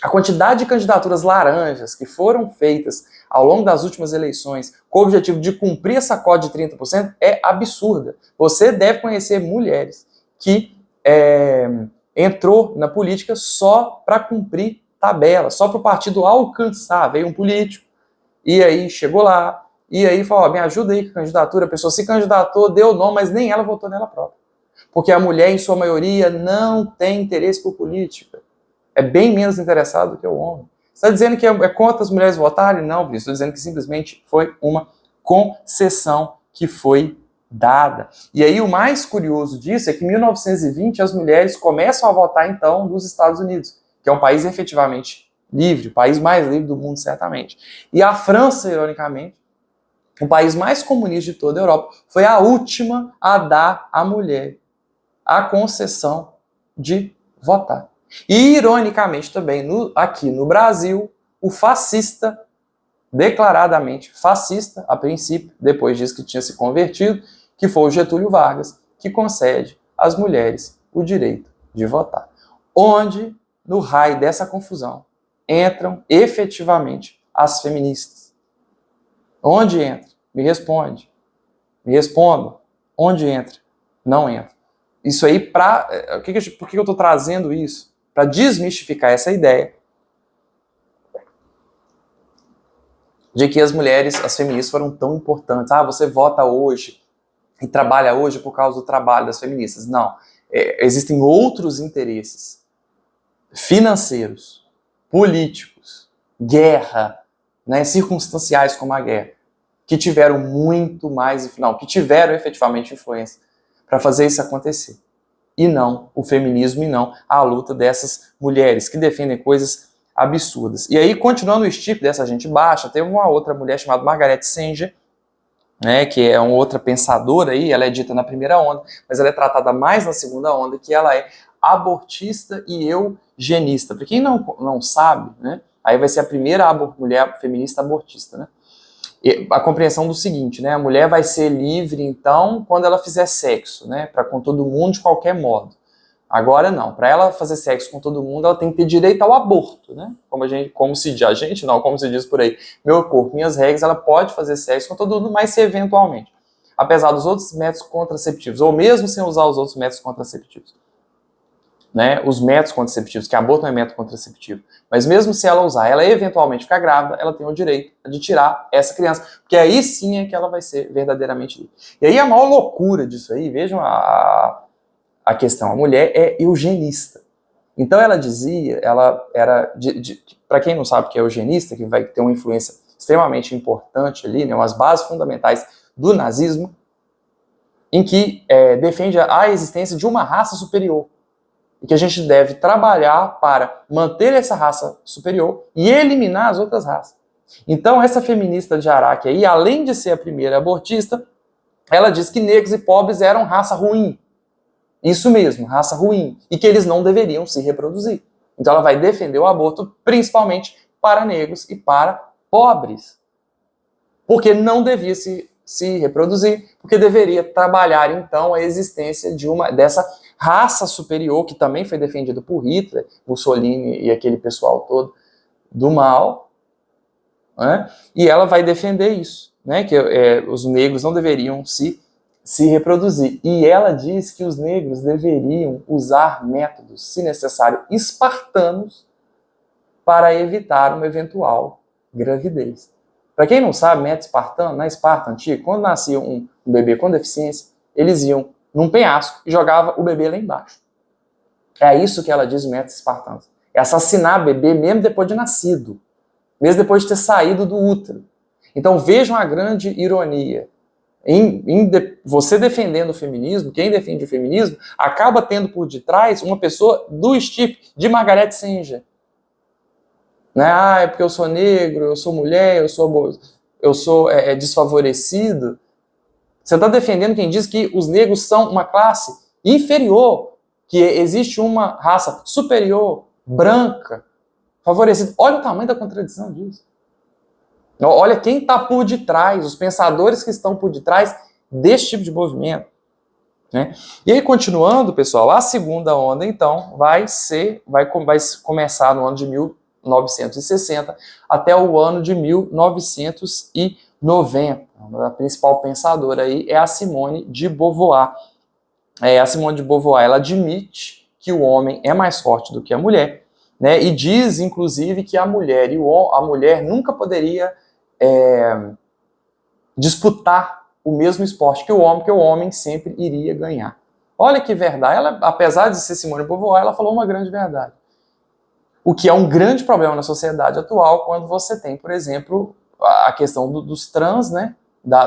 [SPEAKER 1] A quantidade de candidaturas laranjas que foram feitas ao longo das últimas eleições com o objetivo de cumprir essa cota de 30% é absurda. Você deve conhecer mulheres que entrou na política só para cumprir tabela, só para o partido alcançar. Veio um político, e aí chegou lá, e aí falou, me ajuda aí com a candidatura, a pessoa se candidatou, deu nome, mas nem ela votou nela própria. Porque a mulher, em sua maioria, não tem interesse por política. É bem menos interessado do que o homem. Você está dizendo que é contra as mulheres votarem? Não, estou dizendo que simplesmente foi uma concessão que foi dada. E aí o mais curioso disso é que em 1920 as mulheres começam a votar então nos Estados Unidos, que é um país efetivamente livre, o país mais livre do mundo certamente. E a França, ironicamente, o país mais comunista de toda a Europa, foi a última a dar à mulher a concessão de votar. E, ironicamente também, aqui no Brasil, o fascista, declaradamente fascista, a princípio, depois disso que tinha se convertido, que foi o Getúlio Vargas, que concede às mulheres o direito de votar. Onde, no raio dessa confusão, entram efetivamente as feministas. Onde entra? Me responde. Me respondam. Onde entra? Não entra. Isso aí, por que eu estou trazendo isso? Para desmistificar essa ideia de que as mulheres, as feministas foram tão importantes. Ah, você vota hoje e trabalha hoje por causa do trabalho das feministas. Não. Existem outros interesses financeiros, políticos, guerra, né, circunstanciais como a guerra, que tiveram muito mais, que tiveram efetivamente influência para fazer isso acontecer. E não o feminismo, e não a luta dessas mulheres que defendem coisas absurdas. E aí, continuando o estirpe dessa gente baixa, teve uma outra mulher chamada Margaret Sanger, né, que é uma outra pensadora aí, ela é dita na primeira onda, mas ela é tratada mais na segunda onda, que ela é abortista e eugenista. Para quem não sabe, né, aí vai ser a primeira mulher feminista abortista, né? A compreensão do seguinte, né? A mulher vai ser livre, então, quando ela fizer sexo, né? Com todo mundo, de qualquer modo. Agora, não. Para ela fazer sexo com todo mundo, ela tem que ter direito ao aborto, né? Como se diz por aí, meu corpo, minhas regras, ela pode fazer sexo com todo mundo, mas se eventualmente. Apesar dos outros métodos contraceptivos, ou mesmo sem usar os outros métodos contraceptivos. Né, os métodos contraceptivos, que aborto não é método contraceptivo, mas mesmo se ela usar, ela eventualmente ficar grávida, ela tem o direito de tirar essa criança, porque aí sim é que ela vai ser verdadeiramente livre. E aí a maior loucura disso aí, vejam a questão, a mulher é eugenista. Então ela dizia, ela era, para quem não sabe o que é eugenista, que vai ter uma influência extremamente importante ali, né, umas bases fundamentais do nazismo, em que defende a existência de uma raça superior, e que a gente deve trabalhar para manter essa raça superior e eliminar as outras raças. Então, essa feminista de Araque aí, além de ser a primeira abortista, ela diz que negros e pobres eram raça ruim. Isso mesmo, raça ruim. E que eles não deveriam se reproduzir. Então, ela vai defender o aborto principalmente para negros e para pobres. Porque não devia se reproduzir, porque deveria trabalhar, então, a existência dessa raça superior, que também foi defendida por Hitler, Mussolini e aquele pessoal todo do mal, né? E ela vai defender isso, né? Que os negros não deveriam se se reproduzir. E ela diz que os negros deveriam usar métodos, se necessário, espartanos, para evitar uma eventual gravidez. Para quem não sabe, método espartano, na Esparta antiga, quando nascia um bebê com deficiência, eles iam num penhasco e jogavam o bebê lá embaixo. É isso que ela diz, o método espartano. É assassinar bebê mesmo depois de nascido, mesmo depois de ter saído do útero. Então vejam a grande ironia. Você defendendo o feminismo, quem defende o feminismo, acaba tendo por detrás uma pessoa do estirpe de Margaret Sanger. Né? Ah, é porque eu sou negro, eu sou mulher, eu sou desfavorecido. Você está defendendo quem diz que os negros são uma classe inferior, que existe uma raça superior, branca, favorecida. Olha o tamanho da contradição disso. Olha quem está por detrás, os pensadores que estão por detrás desse tipo de movimento. Né? E aí, continuando, pessoal, a segunda onda, então, vai começar no ano de 1960 até o ano de 1990. A principal pensadora aí é a Simone de Beauvoir. A Simone de Beauvoir, ela admite que o homem é mais forte do que a mulher, né? E diz, inclusive, que a mulher nunca poderia disputar o mesmo esporte que o homem, porque o homem sempre iria ganhar. Olha que verdade. Ela, apesar de ser Simone de Beauvoir, ela falou uma grande verdade. O que é um grande problema na sociedade atual, quando você tem, por exemplo, a questão dos trans, né?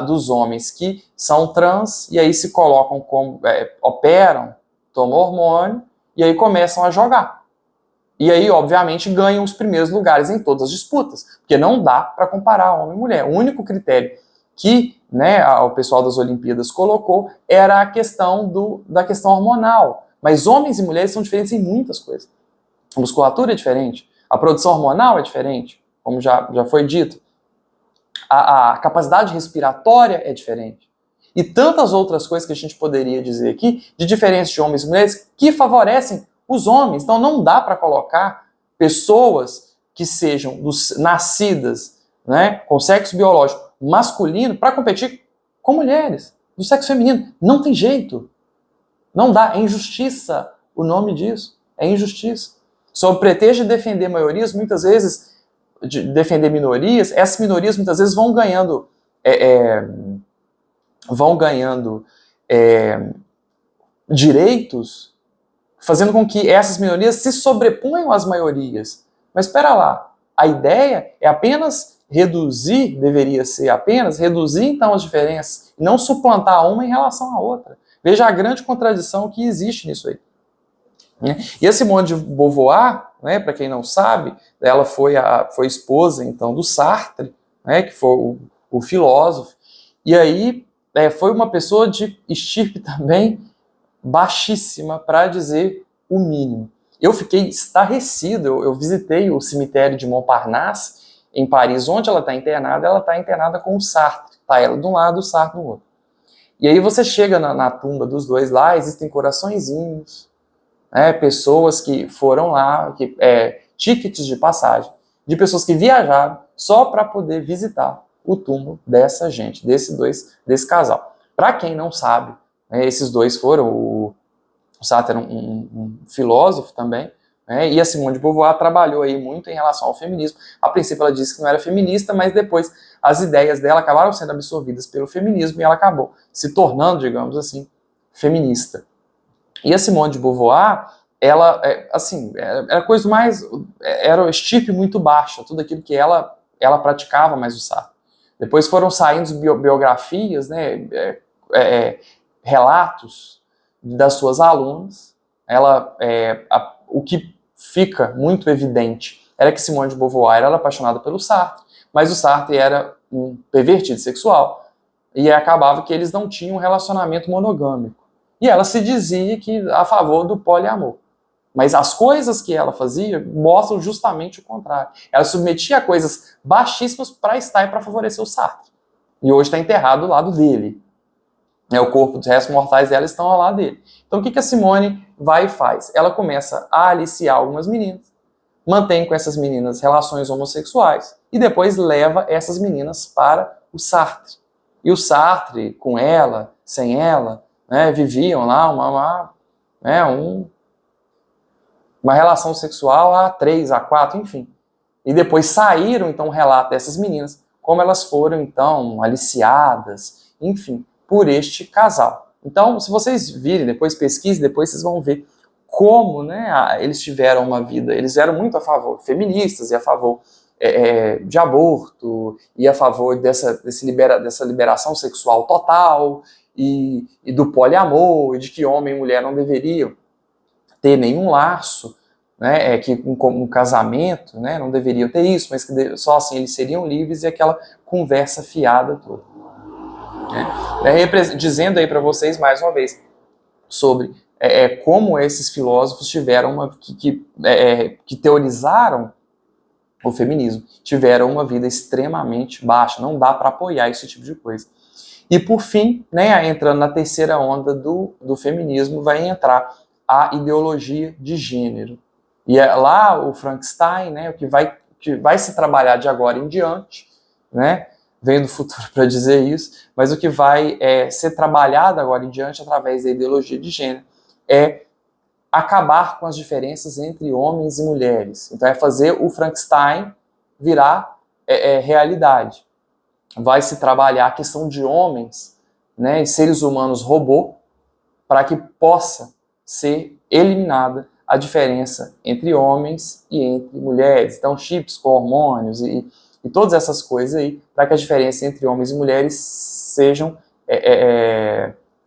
[SPEAKER 1] Dos homens que são trans e aí se colocam como operam, tomam hormônio e aí começam a jogar. E aí, obviamente, ganham os primeiros lugares em todas as disputas, porque não dá para comparar homem e mulher. O único critério que, né, o pessoal das Olimpíadas colocou era a questão da questão hormonal. Mas homens e mulheres são diferentes em muitas coisas. A musculatura é diferente, a produção hormonal é diferente, como já foi dito. A capacidade respiratória é diferente. E tantas outras coisas que a gente poderia dizer aqui, de diferença de homens e mulheres, que favorecem os homens. Então não dá para colocar pessoas que sejam nascidas, né, com sexo biológico masculino para competir com mulheres do sexo feminino. Não tem jeito. Não dá. É injustiça o nome disso. É injustiça. Sob pretexto de defender maiorias, muitas vezes, de defender minorias, essas minorias muitas vezes vão ganhando direitos, fazendo com que essas minorias se sobreponham às maiorias. Mas espera lá, a ideia é apenas deveria ser apenas reduzir então as diferenças, e não suplantar uma em relação à outra. Veja a grande contradição que existe nisso aí. E a Simone de Beauvoir, né, para quem não sabe, ela foi esposa então do Sartre, né, que foi o filósofo, e aí foi uma pessoa de estirpe também baixíssima, para dizer o mínimo. Eu fiquei estarrecido, eu visitei o cemitério de Montparnasse, em Paris, onde ela está internada com o Sartre, tá ela de um lado, o Sartre do outro. E aí você chega na tumba dos dois lá, existem coraçõezinhos, né, pessoas que foram lá, tickets de passagem, de pessoas que viajaram só para poder visitar o túmulo dessa gente, desse casal. Para quem não sabe, esses dois foram, o Sartre era um filósofo também, né, e a Simone de Beauvoir trabalhou aí muito em relação ao feminismo. A princípio ela disse que não era feminista, mas depois as ideias dela acabaram sendo absorvidas pelo feminismo e ela acabou se tornando, digamos assim, feminista. E a Simone de Beauvoir, ela, era coisa mais, era o estirpe muito baixa, tudo aquilo que ela praticava mais o Sartre. Depois foram saindo biografias, né, relatos das suas alunas. O que fica muito evidente era que Simone de Beauvoir era apaixonada pelo Sartre, mas o Sartre era um pervertido sexual e acabava que eles não tinham um relacionamento monogâmico. E ela se dizia que a favor do poliamor. Mas as coisas que ela fazia mostram justamente o contrário. Ela submetia a coisas baixíssimas para estar e para favorecer o Sartre. E hoje está enterrado do lado dele. O corpo dos restos mortais dela estão ao lado dele. Então o que a Simone vai e faz? Ela começa a aliciar algumas meninas, mantém com essas meninas relações homossexuais e depois leva essas meninas para o Sartre. E o Sartre, com ela, sem ela, né, viviam lá uma relação sexual a 3, a 4, enfim. E depois saíram, então, o relato dessas meninas, como elas foram, então, aliciadas, enfim, por este casal. Então, se vocês virem, depois pesquisem, depois vocês vão ver como, né, eles tiveram uma vida, eles eram muito a favor, feministas, e a favor de aborto, e a favor dessa liberação sexual total, e do poliamor, e de que homem e mulher não deveriam ter nenhum laço, né, que um casamento, né, não deveriam ter isso, mas que só assim eles seriam livres, e aquela conversa fiada toda. Dizendo aí para vocês, mais uma vez, sobre como esses filósofos tiveram que teorizaram o feminismo, tiveram uma vida extremamente baixa, não dá para apoiar esse tipo de coisa. E por fim, né, entrando na terceira onda do feminismo, vai entrar a ideologia de gênero. E é lá o Frankenstein, né, que vai se trabalhar de agora em diante, né, vem do futuro para dizer isso, mas o que vai ser trabalhado agora em diante através da ideologia de gênero é acabar com as diferenças entre homens e mulheres. Então é fazer o Frankenstein virar realidade. Vai se trabalhar a questão de homens, né, e seres humanos robô, para que possa ser eliminada a diferença entre homens e entre mulheres. Então, chips com hormônios e todas essas coisas aí, para que a diferença entre homens e mulheres sejam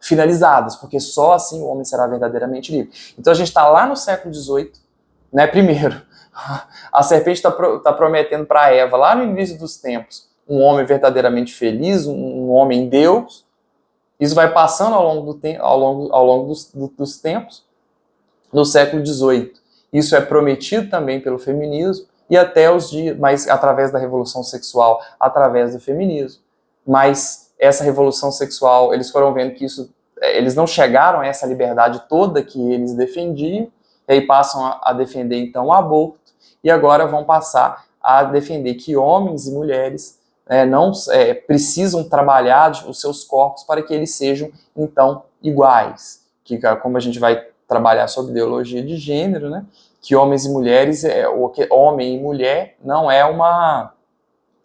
[SPEAKER 1] finalizadas, porque só assim o homem será verdadeiramente livre. Então a gente está lá no século XVIII, né? Primeiro, a serpente está prometendo para Eva, lá no início dos tempos, um homem verdadeiramente feliz, um homem Deus. Isso vai passando ao longo dos tempos. No século XVIII, isso é prometido também pelo feminismo, e até os dias, mas através da revolução sexual, através do feminismo. Mas essa revolução sexual, eles foram vendo que eles não chegaram a essa liberdade toda que eles defendiam, e aí passam a defender então o aborto, e agora vão passar a defender que homens e mulheres não precisam trabalhar os seus corpos para que eles sejam então iguais, que como a gente vai trabalhar sobre ideologia de gênero, né, que homens e mulheres, homem e mulher não é uma...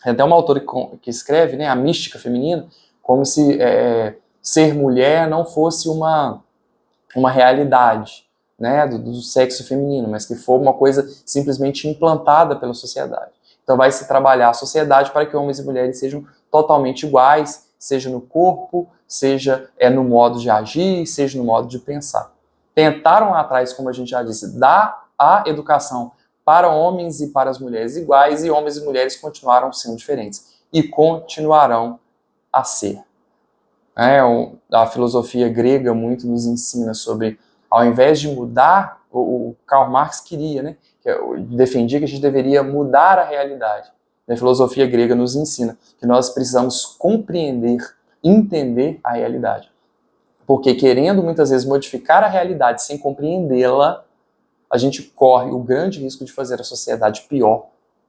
[SPEAKER 1] Tem até uma autora que escreve, né, a mística feminina, como se ser mulher não fosse uma realidade, né, do sexo feminino, mas que for uma coisa simplesmente implantada pela sociedade. Então vai se trabalhar a sociedade para que homens e mulheres sejam totalmente iguais, seja no corpo, seja no modo de agir, seja no modo de pensar. Tentaram lá atrás, como a gente já disse, dar a educação para homens e para as mulheres iguais, e homens e mulheres continuaram sendo diferentes. E continuarão a ser. A filosofia grega muito nos ensina sobre, ao invés de mudar, o Karl Marx queria, né, defendia que a gente deveria mudar a realidade. A filosofia grega nos ensina que nós precisamos compreender, entender a realidade. Porque querendo muitas vezes modificar a realidade sem compreendê-la, a gente corre o grande risco de fazer a sociedade pior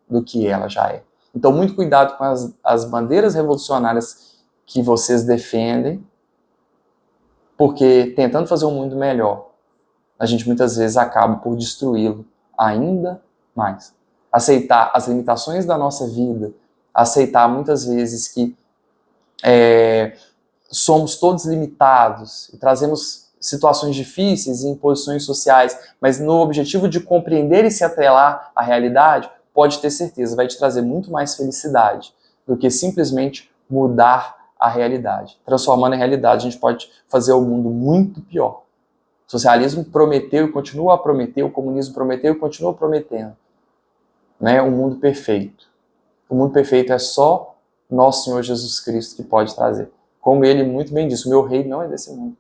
[SPEAKER 1] do que ela já é. Então, muito cuidado com as bandeiras revolucionárias que vocês defendem, porque tentando fazer um mundo melhor, a gente muitas vezes acaba por destruí-lo ainda mais. Aceitar as limitações da nossa vida, aceitar muitas vezes que somos todos limitados e trazemos situações difíceis e imposições sociais, mas no objetivo de compreender e se atrelar à realidade, pode ter certeza, vai te trazer muito mais felicidade do que simplesmente mudar a realidade. Transformando em realidade, a gente pode fazer o mundo muito pior. O socialismo prometeu e continua a prometer, o comunismo prometeu e continua prometendo, né, um mundo perfeito. O mundo perfeito é só nosso Senhor Jesus Cristo que pode trazer. Como ele muito bem disse, o meu reino não é desse mundo.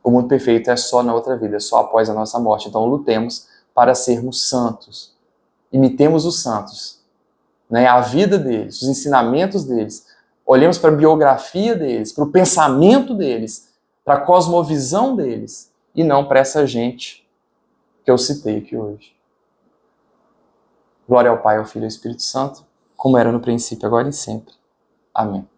[SPEAKER 1] O mundo perfeito é só na outra vida, é só após a nossa morte. Então lutemos para sermos santos. Imitemos os santos, né? A vida deles, os ensinamentos deles. Olhemos para a biografia deles, para o pensamento deles, para a cosmovisão deles, e não para essa gente que eu citei aqui hoje. Glória ao Pai, ao Filho e ao Espírito Santo, como era no princípio, agora e sempre. Amém.